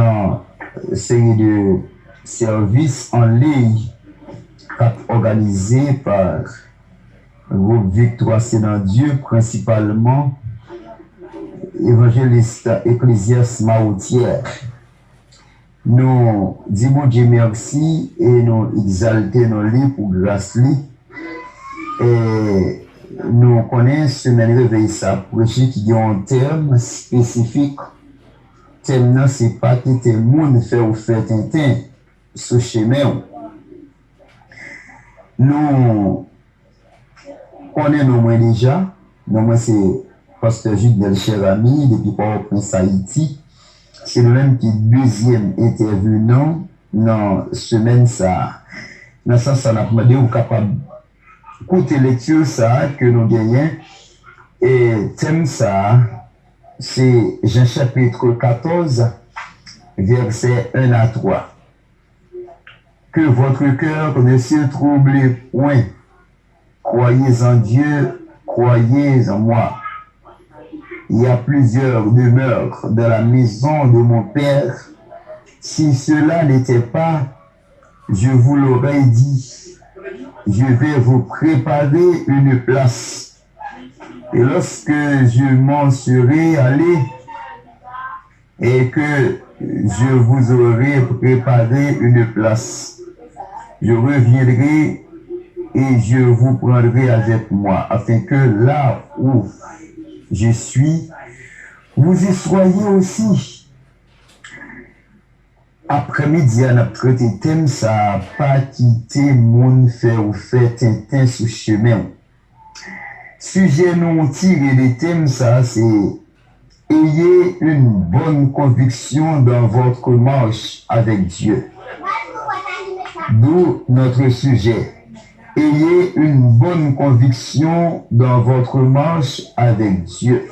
dans une série de services en ligne organisés par le groupe Victoire c'est dans Dieu, principalement évangéliste Ecclésiaste Maoutière. Nous disons Dieu merci et nous exaltons nos livres pour grâce lui. Et nous connaissons semaine réveil ça prêcher qui a un terme spécifique. Thème non c'est pas que tout le monde fait ou fait tintin ce chemin. Nous connaissons nous déjà. Nous c'est pasteur Jules Del cher ami depuis Port-au-Prince Haïti. C'est le même qui deuxième intervenant dans semaine ça. Dans ça ça n'a pas ou capable écouter lecture ça que nous gagnons et thème ça c'est Jean chapitre 14 verset 1 à 3. Que votre cœur ne se trouble point. Croyez en Dieu, croyez en moi. Il y a plusieurs demeures dans la maison de mon Père. Si cela n'était pas, je vous l'aurais dit. Je vais vous préparer une place. Et lorsque je m'en serai allé et que je vous aurai préparé une place, je reviendrai et je vous prendrai avec moi, afin que là où je suis, vous y soyez aussi. Après-midi, on a traité thème, ça n'a pas quitté mon faire ou faire tintin sous chemin. Sujet non tiré des thèmes, ça c'est ayez une bonne conviction dans votre marche avec Dieu. D'où notre sujet. Ayez une bonne conviction dans votre marche avec Dieu.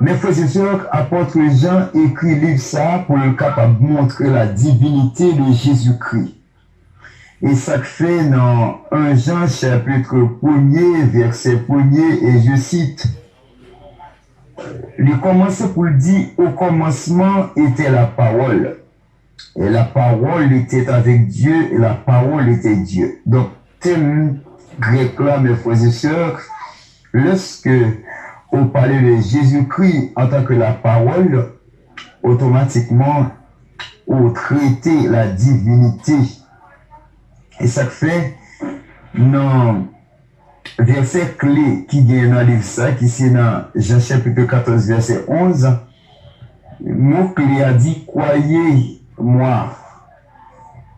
Mes frères et sœurs, apôtre Jean écrit livre ça pour le capable de montrer la divinité de Jésus-Christ. Et ça fait dans 1 Jean chapitre 1er, verset 1er, et je cite, il commence pour le dire, au commencement était la parole. Et la parole était avec Dieu et la parole était Dieu. Donc, thème grec là, mes frères et sœurs, lorsque on parlait de Jésus-Christ en tant que la parole, automatiquement, on traitait la divinité. Et ça fait, dans verset clé qui vient dans le livre ça, qui c'est dans Jean chapitre 14, verset 11, le mot clé a dit, croyez-moi,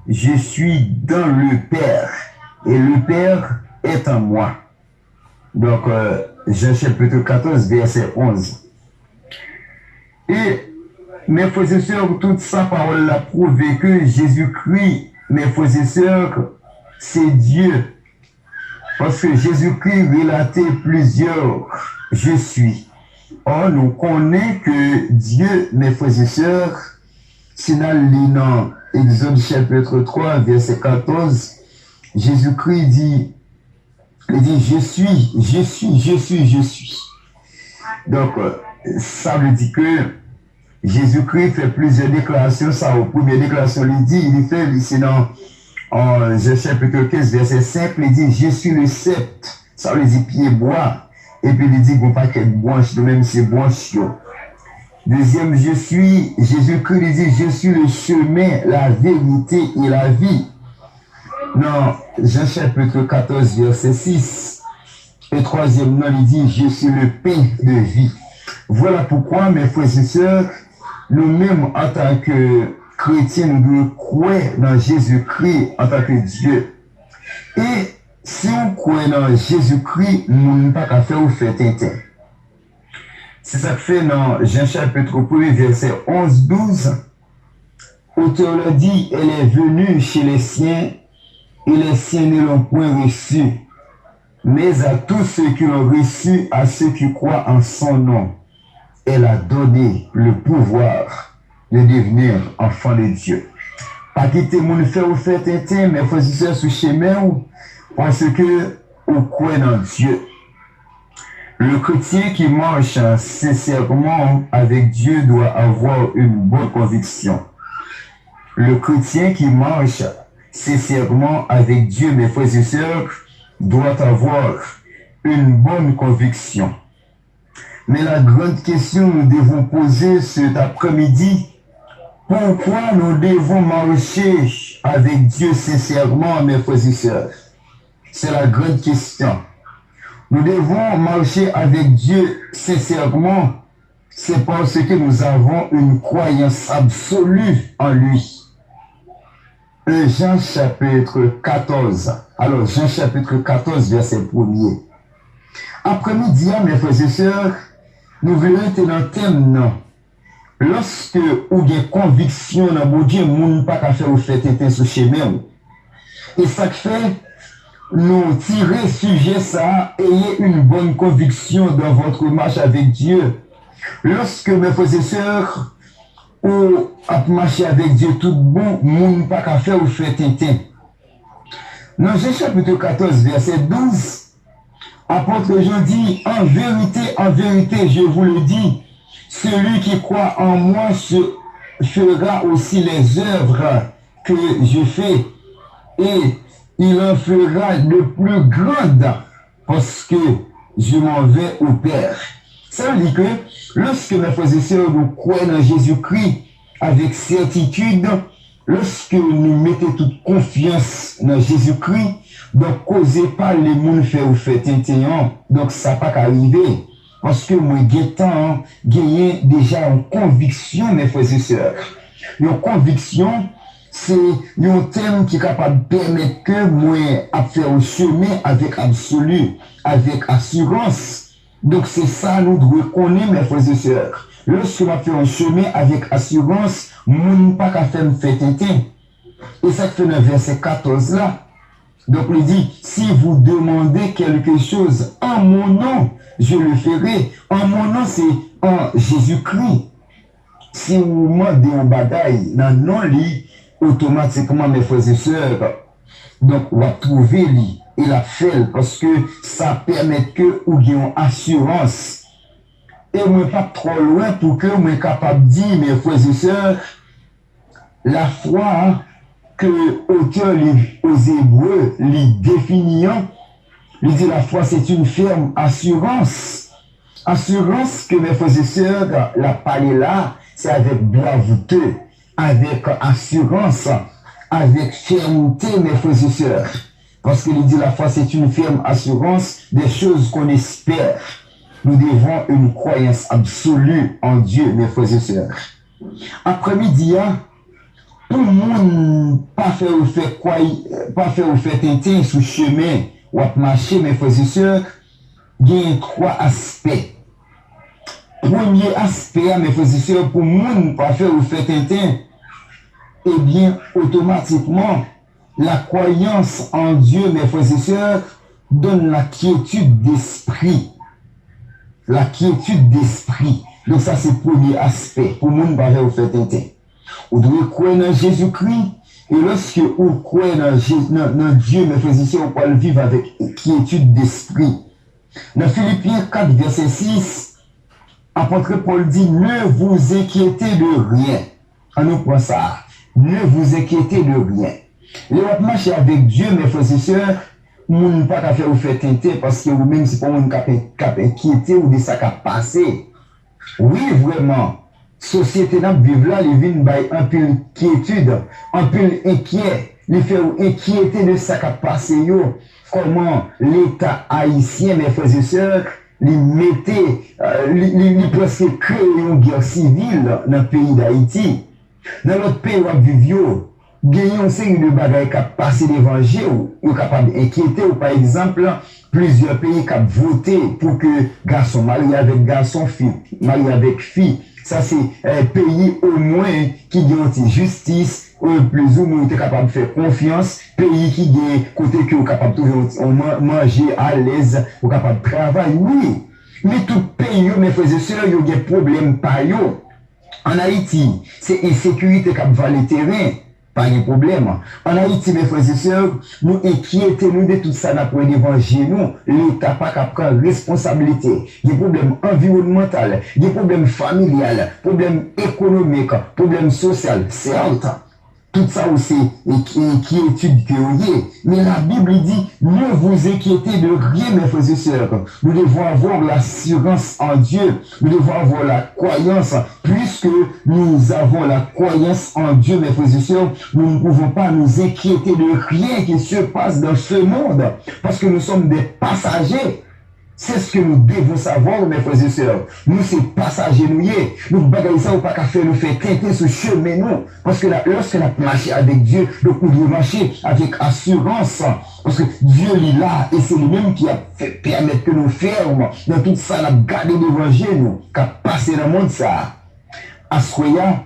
je suis dans le Père, et le Père est en moi. Donc, Jean chapitre 14, verset 11. Et, mes frères et sœurs, toute sa parole a prouvé que Jésus-Christ, mes frères et sœurs, c'est Dieu. Parce que Jésus-Christ relatait plusieurs « je suis ». Or, nous connaissons que Dieu, mes frères et sœurs, si nous lisons Exode chapitre 3, verset 14, Jésus-Christ dit, il dit, je suis. Donc, ça veut dire que Jésus-Christ fait plusieurs déclarations. Ça, aux premières déclarations, il fait, sinon, en chapitre 15, verset 5, il dit, je suis le sceptre. Ça veut dire pied bois. Et puis il dit, bon, pas qu'elle branche, de même c'est branche. Deuxième, je suis, Jésus-Christ, il dit, je suis le chemin, la vérité et la vie. Non, Jean chapitre 14, verset 6. Et troisième, non, il dit, je suis le pain de vie. Voilà pourquoi, mes frères et sœurs, nous-mêmes, en tant que chrétiens, nous devons croire dans Jésus-Christ en tant que Dieu. Et si on croit dans Jésus-Christ, nous n'avons pas qu'à faire ou faire tintin. C'est ça que fait dans Jean chapitre 1, verset 11-12. Auteur le dit, elle est venue chez les siens, et les siens ne l'ont point reçu. Mais à tous ceux qui l'ont reçu, à ceux qui croient en son nom, elle a donné le pouvoir de devenir enfant de Dieu. Pas quitter mon faire ou faire tintin, mais faut se sur chemin parce que on croit dans Dieu. Le chrétien qui marche sincèrement avec Dieu doit avoir une bonne conviction. Le chrétien qui marche sincèrement avec Dieu, mes frères et sœurs, doit avoir une bonne conviction. Mais la grande question que nous devons poser cet après-midi, pourquoi nous devons marcher avec Dieu sincèrement, mes frères et sœurs? C'est la grande question. Nous devons marcher avec Dieu sincèrement, c'est parce que nous avons une croyance absolue en lui. Jean chapitre 14. Alors, Jean chapitre 14, verset 1er. Après-midi, mes frères et sœurs, nous verrons dans le thème, non. Lorsque vous avez conviction dans mon Dieu, vous ne pouvez pas faire ou faire ce chemin. Et ça fait, nous tirer sujet ça, ayez une bonne conviction dans votre marche avec Dieu. Lorsque mes frères et sœurs, ou à marcher avec Dieu tout bon, moun pas qu'à faire ou faire tintin. Dans Jean chapitre 14, verset 12, apôtre Jean dit, en vérité, je vous le dis, celui qui croit en moi fera aussi les œuvres que je fais, et il en fera de plus grandes, parce que je m'en vais au Père. Ça veut dire que lorsque mes frères et sœurs nous croyons en Jésus-Christ avec certitude, lorsque nous mettons toute confiance dans Jésus-Christ, donc causez pas les monde faire ou faire tintin, donc ça pas qu'arriver. Parce que moi, j'ai déjà une conviction, mes frères et sœurs. Une conviction, c'est un thème qui est capable de permettre que moi, à faire un chemin avec absolu, avec assurance. Donc c'est ça, nous devons connaître, mes frères et sœurs. Lorsque nous faisons un chemin avec assurance, nous ne pas qu'à faire tintin. Et ça fait dans le verset 14 là. Donc il dit, si vous demandez quelque chose en mon nom, je le ferai. En mon nom, c'est en Jésus-Christ. Si vous demandez un bagaille dans le nom, automatiquement, mes frères et sœurs, donc on va trouver lui. Il a fait parce que ça permet que vous ayez une assurance. Et moi pas trop loin pour que vous soyez capable de dire, mes frères et sœurs, la foi que l'auteur aux Hébreux les définissant, il dit la foi c'est une ferme assurance. Assurance que mes frères et sœurs, la parler là, c'est avec bravouté, avec assurance, avec fermeté, mes frères et sœurs. Parce qu'il dit la foi c'est une ferme assurance des choses qu'on espère. Nous devons une croyance absolue en Dieu, mes frères et sœurs. Après-midi, tout le monde pas faire ou faire tintin sous chemin ou à marcher, mes frères et sœurs, il y a trois aspects. Premier aspect, mes frères et sœurs, pour le monde pas faire ou faire tintin, eh bien, automatiquement, la croyance en Dieu, mes frères et sœurs, donne la quiétude d'esprit. La quiétude d'esprit. Donc ça, c'est le premier aspect. Pour le monde, pas faire ou faire tintin. Vous devez croire dans Jésus-Christ. Et lorsque vous croyez dans Dieu, mes frères et sœurs, vous pouvez vivre avec quiétude d'esprit. Dans Philippiens 4, verset 6, apôtre Paul dit, ne vous inquiétez de rien. On nous prend ça. Ne vous inquiétez de rien. Les autres marcher avec Dieu, mes frères et sœurs, vous ne pouvez pas faire ou faire tenter parce que vous-même, c'est pas vous qui inquiété ou de ça qui a passé. Oui, vraiment. Société n'a vivre là, les vignes by un peu inquiétude, un peu inquiet, les faire inquiéter de ça qui a passé yo. Comment l'État haïtien, mes frères et sœurs, les mettait, les presque créer une guerre civile dans le pays d'Haïti. Dans l'autre pays où on vit, gagnons série de bagailles qui a passé l'évangile, ou capable d'inquiéter, ou par exemple, plusieurs pays qui ont voté pour que garçon marié avec garçon, fille marié avec fille. Ça, c'est un pays au moins qui garantit justice, plus ou moins capable de faire confiance, pays qui est côté qui est capable de manger à l'aise, ou capable de travailler, oui. Mais tout pays, mes frères et sœurs, il y a des problèmes par eux. En Haïti, c'est insécurité qui va le terrain. Pas de problème. En Haïti, mes frères et sœurs, nous inquiétons de tout ça pour l'évangile. Nous, l'État pas qu'à prendre responsabilité. Des problèmes environnementaux, des problèmes familiales, problèmes économiques, problèmes sociaux, certes. Tout ça aussi, inquiétude que vous avez. Mais la Bible dit, ne vous inquiétez de rien, mes frères et sœurs. Nous devons avoir l'assurance en Dieu. Nous devons avoir la croyance. Puisque nous avons la croyance en Dieu, mes frères et sœurs, nous ne pouvons pas nous inquiéter de rien qui se passe dans ce monde. Parce que nous sommes des passagers. C'est ce que nous devons savoir, mes frères et sœurs. Nous, c'est passagers, nous bagaillons ça ou pas qu'à faire, nous faire teinter ce chemin, nous. Parce que lorsque nous marchons avec Dieu, donc nous devons marcher avec assurance. Parce que Dieu est là, et c'est lui-même qui a fait permettre que nous fermes dans tout ça, nous garder l'évangile, nous, qu'à passer dans le monde, ça. À ce moment-là,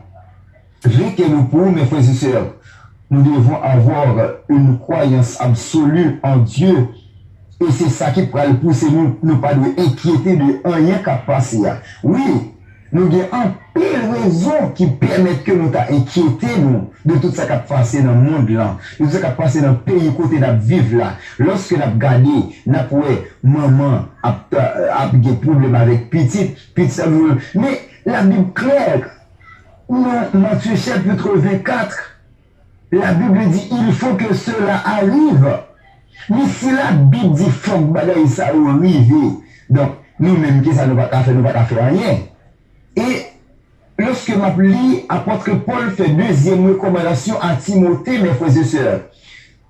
que nous pouvons, mes frères et sœurs, nous devons avoir une croyance absolue en Dieu. Et c'est ça qui pourra le pousser nous, ne pas nous inquiéter de rien qu'à passer. Oui, nous avons un pile raison qui permettent que nous t'inquiéter nous de tout ça qui a passé dans le monde là, de tout ça qui a passé dans le pays côté nous vivre là. Lorsque nous avons gardé, nous avons maman a des problèmes avec petite, mais la Bible claire, dans Matthieu chapitre 24, la Bible dit il faut que cela arrive. Mais si la Bible dit faut que ça arrive, donc nous-mêmes qui ça nous va faire, nous va faire rien. Et lorsque je lis, apôtre Paul fait deuxième recommandation à Timothée, mes frères et sœurs.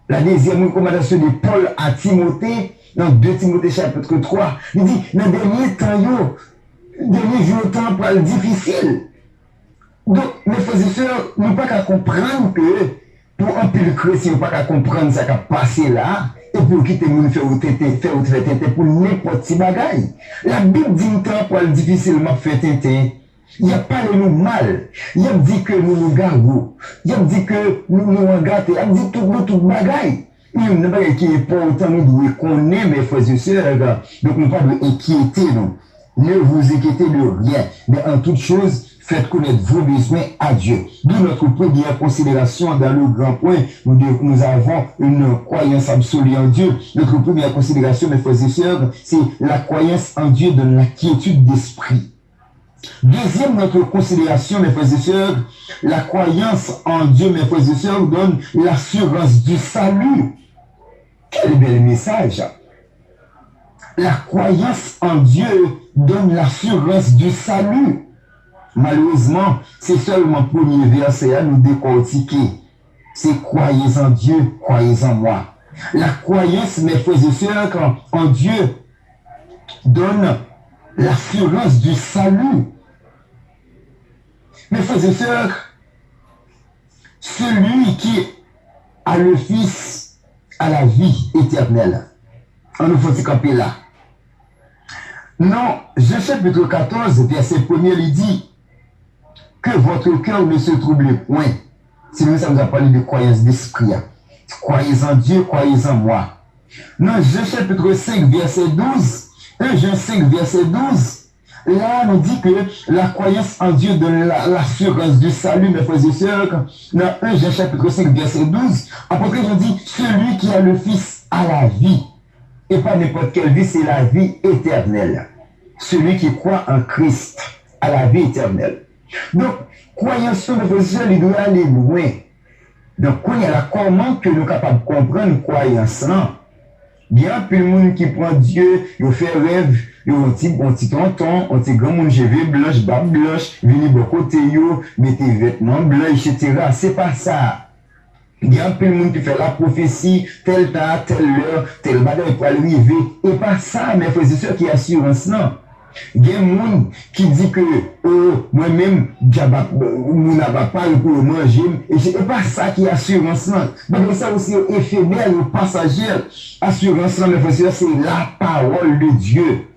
La deuxième recommandation de Paul à Timothée, dans 2 Timothée chapitre 3, il dit, dans les derniers temps, derniers jours, temps pour être difficile. Donc, mes frères et sœurs, nous ne pouvons pas comprendre que pour un pile chrétien, nous ne pouvons pas comprendre ce qui a passé là. Et pour quitter le monde, faire tenter pour n'importe qui bagaille. La Bible dit que temps pour être difficilement faire tenter. Il n'y a pas de nous mal. Il a dit que nous gargons. Il a dit que nous gâtons. Il a dit tout bagaille. Il y a une bagaille qui est important, nous devons connaître, mes frères et sœurs. Donc, nous ne pouvons pas inquiéter, nous. Ne vous inquiétez de rien. Mais en toute chose, faites connaître vos besoins à Dieu. D'où notre première considération dans le grand point. Nous avons une croyance absolue en Dieu. Notre première considération, mes frères et sœurs, c'est la croyance en Dieu donne la quiétude d'esprit. Deuxième, notre considération, mes frères et sœurs, la croyance en Dieu, mes frères et sœurs, donne l'assurance du salut. Quel bel message! La croyance en Dieu donne l'assurance du salut. Malheureusement, c'est seulement le premier verset à nous décortiquer. C'est croyez en Dieu, croyez en moi. La croyance, mes frères et sœurs, en Dieu donne l'assurance du salut. Mes frères et sœurs, celui qui a le Fils a la vie éternelle. On nous faut camper là. Non, Jean chapitre 14, verset 1er, il dit que votre cœur ne se trouble point. Sinon, ça nous a parlé de croyance d'esprit. Croyez en Dieu, croyez en moi. Non, Jean chapitre 5, verset 12, 1 Jean 5, verset 12, là, on dit que la croyance en Dieu donne l'assurance du salut, mes frères et sœurs. Dans 1 Jean chapitre 5, verset 12, après, on dit celui qui a le Fils a la vie. Et pas n'importe quelle vie, c'est la vie éternelle. Celui qui croit en Christ a la vie éternelle. Donc, croyance de frères, il doit aller loin. Donc, quand il y a la comment que nous sommes capables de comprendre croyance là, bien plus le monde qui prend Dieu, il fait rêve, il a un petit tonton, un petit grand monde, cheveux blanches, barbe blanche, venez de côté, mettez vêtements blancs, etc. C'est pas ça. Il y a un peu de monde qui fait la prophétie, tel temps, telle heure, tel bagage pour arriver. Et pas ça, mes frères et sœurs, qui assurance, non. Il y a un monde qui dit que, oh, moi-même, mon n'a pas pour le manger. Et c'est pas ça qui est assurance, non. Donc, ça aussi, éphémère, passagère. Assurance, non, mes frères et sœurs, c'est la parole de Dieu.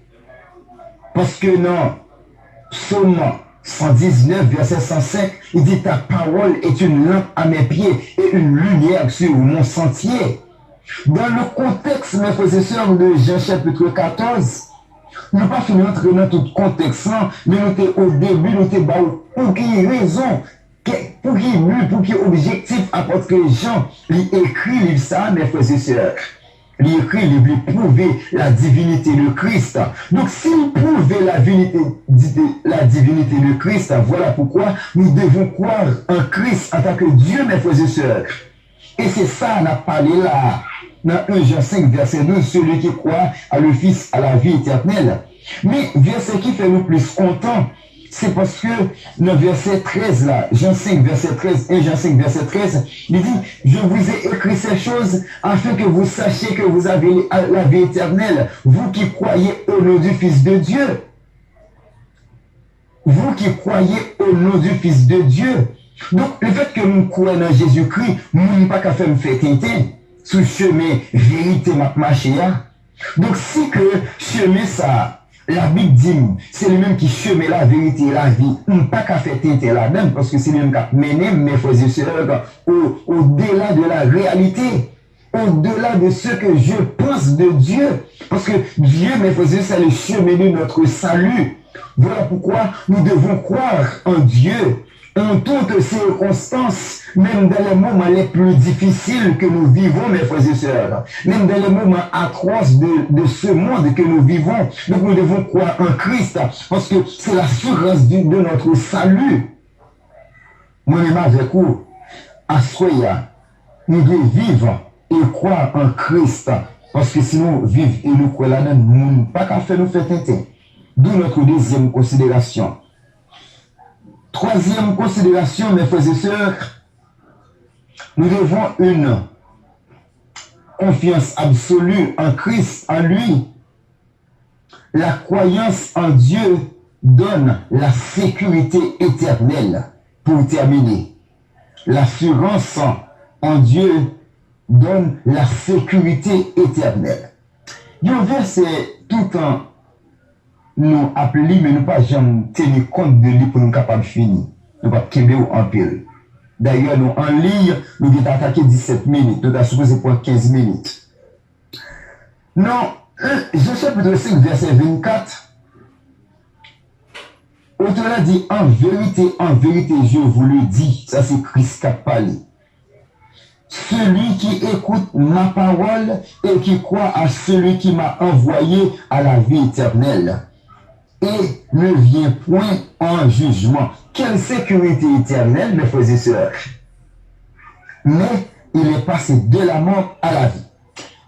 Parce que non, seulement, 119, verset 105, il dit ta parole est une lampe à mes pieds et une lumière sur mon sentier. Dans le contexte, mes frères et sœurs, de Jean chapitre 14, nous n'avons pas fini d'entrer dans tout le contexte, mais nous sommes au début, nous sommes aucune raison pour qui but, pour qui objectif apporte que Jean lui écrit livre ça, mes frères et sœurs. Il écrit, il veut prouver la divinité de Christ. Donc, s'il prouvait la divinité de Christ, voilà pourquoi nous devons croire en Christ en tant que Dieu, mes frères et sœurs. Et c'est ça, on a parlé là, dans 1 Jean 5, verset 12, celui qui croit à le Fils, à la vie éternelle. Mais, verset qui fait le plus content, c'est parce que le verset 13 là, Jean 5 verset 13 et Jean 5 verset 13, il dit, je vous ai écrit ces choses afin que vous sachiez que vous avez la vie éternelle, vous qui croyez au nom du Fils de Dieu. Vous qui croyez au nom du Fils de Dieu. Donc, le fait que nous croyons en Jésus-Christ, nous n'avons pas qu'à faire me faire tinter sous chemin vérité marché. Donc, si que chemin ça, la Bible dit, c'est le même qui chemin la vérité et la vie. On n'a pas qu'à faire tinter là-dedans parce que c'est le même qui a mené mes frères et sœurs au-delà de la réalité, au-delà de ce que je pense de Dieu. Parce que Dieu, mes frères et sœurs, c'est le chemin de notre salut. Voilà pourquoi nous devons croire en Dieu en toutes circonstances, même dans les moments les plus difficiles que nous vivons, mes frères et sœurs, même dans les moments atroces de ce monde que nous vivons. Donc nous devons croire en Christ, parce que c'est l'assurance de notre salut. Moi-même avec vous, à Soya, nous devons vivre et croire en Christ, parce que sinon, vivre et nous croire là-dedans, nous n'avons pas qu'à faire nous faire tenter. D'où notre deuxième considération. Troisième considération, mes frères et sœurs, nous devons une confiance absolue en Christ, en lui. La croyance en Dieu donne la sécurité éternelle. Pour terminer, l'assurance en Dieu donne la sécurité éternelle. Il y a un verset tout en nous appelons, mais nous pas jamais tenir compte de lui pour nous capables de finir. Nous pas kembe ou en pile. D'ailleurs, nous en ligne, nous avons attaqué 17 minutes. Nous avons supposé pour 15 minutes. Non, Jean chapitre 5, verset 24. Auteur dit, en vérité, je vous le dis. Ça, c'est Christ qui a parlé. Celui qui écoute ma parole et qui croit à celui qui m'a envoyé à la vie éternelle et ne vient point en jugement. Quelle sécurité éternelle, mes frères et sœurs. Mais il est passé de la mort à la vie.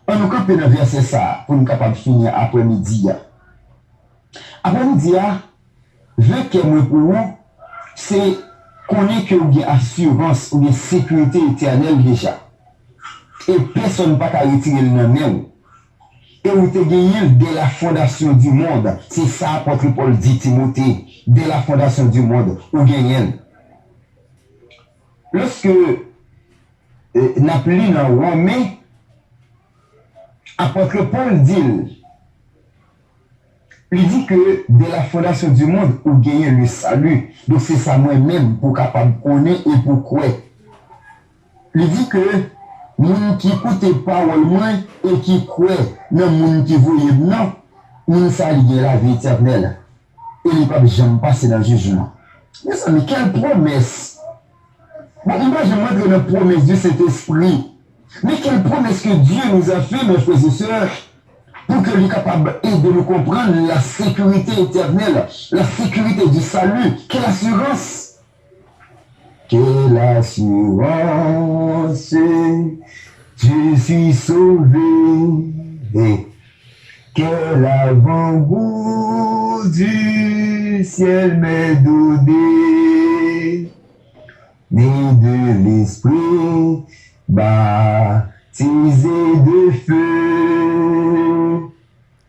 On nous campe dans verset ça pour nous capables de finir après-midi. Après-midi, je que moi pour vous, c'est qu'on ait que vous assurance ou bien sécurité éternelle déjà. Et personne ne peut pas retirer le nom. Et vous avez gagné dès la fondation du monde. C'est ça, apôtre Paul dit Timothée. Dès la fondation du monde, vous gagnez. Lorsque Napoléon en Romain, apôtre Paul dit, il dit que dès la fondation du monde, vous gagnez le salut. Donc c'est ça moi-même pour capable de connaître et pour croire. Il dit que moun qui écoute parole moins et qui croit non moun qui voyait non moun ça lié la vie éternelle et il ne peut jamais passer dans le jugement. Mais quelle promesse! Bon, imaginez-moi que la promesse de cet esprit. Mais quelle promesse que Dieu nous a fait, mes frères et sœurs, pour que nous capable de nous comprendre la sécurité éternelle, la sécurité du salut. Quelle assurance! Quelle assurance! Je suis sauvé. Quel avant-goût du ciel m'est donné. Né de l'esprit, baptisé de feu.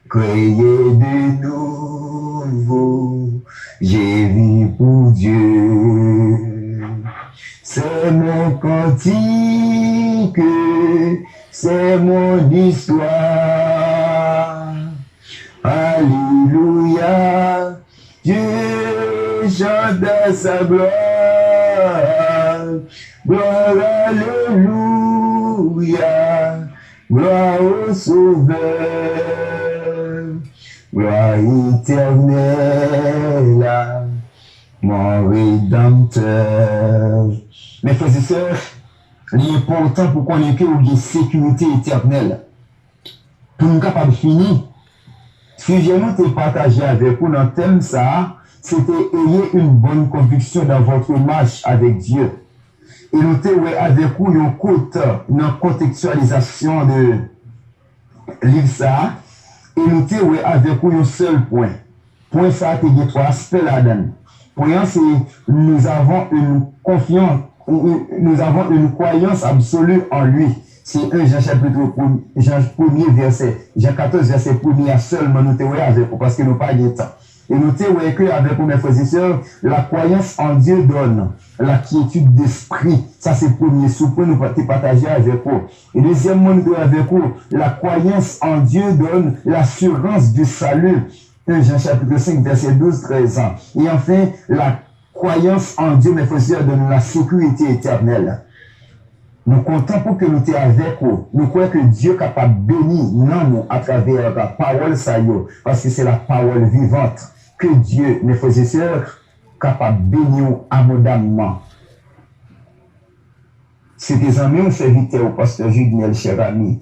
Créé de nouveau, j'ai vu pour Dieu. C'est mon cantique, c'est mon histoire. Alléluia, Dieu chante à sa gloire. Gloire, alléluia, gloire au Sauveur. Gloire éternelle mon rédempteur. Mes frères et sœurs, l'important pour qu'on ait que une sécurité éternelle. Pour nous capables de finir, suivez-nous te partager avec vous dans le thème ça, c'était ayez une bonne conviction dans votre marche avec Dieu. Et nous te avec vous une courte contextualisation de livre ça, et nous te avec vous un seul point. Point ça, il y a trois aspects là-dedans. Point c'est nous avons une confiance, nous avons une croyance absolue en lui. C'est 1 Jean chapitre 1er verset, Jean 14 verset 1er seulement nous te avec vous parce que nous pas de temps. Et nous te écrit avec vous mes frères et sœurs, la croyance en Dieu donne la quiétude d'esprit. Ça c'est le premier sous-point nous partager avec vous. Et deuxièmement nous avec vous, la croyance en Dieu donne l'assurance du salut. 1 Jean chapitre 5 verset 12-13 ans. Et enfin, la croyance en Dieu, mes frères et sœurs, donne la sécurité éternelle. Nous comptons pour que nous soyons avec vous. Nous croyons que Dieu est capable de bénir nous à travers la parole saillot, parce que c'est la parole vivante que Dieu, mes frères et sœurs, est capable de bénir abondamment. C'est des amis ou serviteurs au pasteur Judniel, cher ami.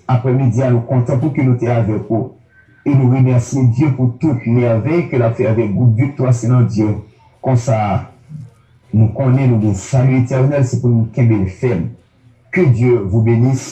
Après-midi, nous comptons pour que nous soyons avec vous. Et nous remercions Dieu pour toute merveille que l'a fait avec goût de victoire, sinon Dieu. Comme ça, nous connaissons le salut éternel, c'est pour nous qu'aimer le faire. Que Dieu vous bénisse.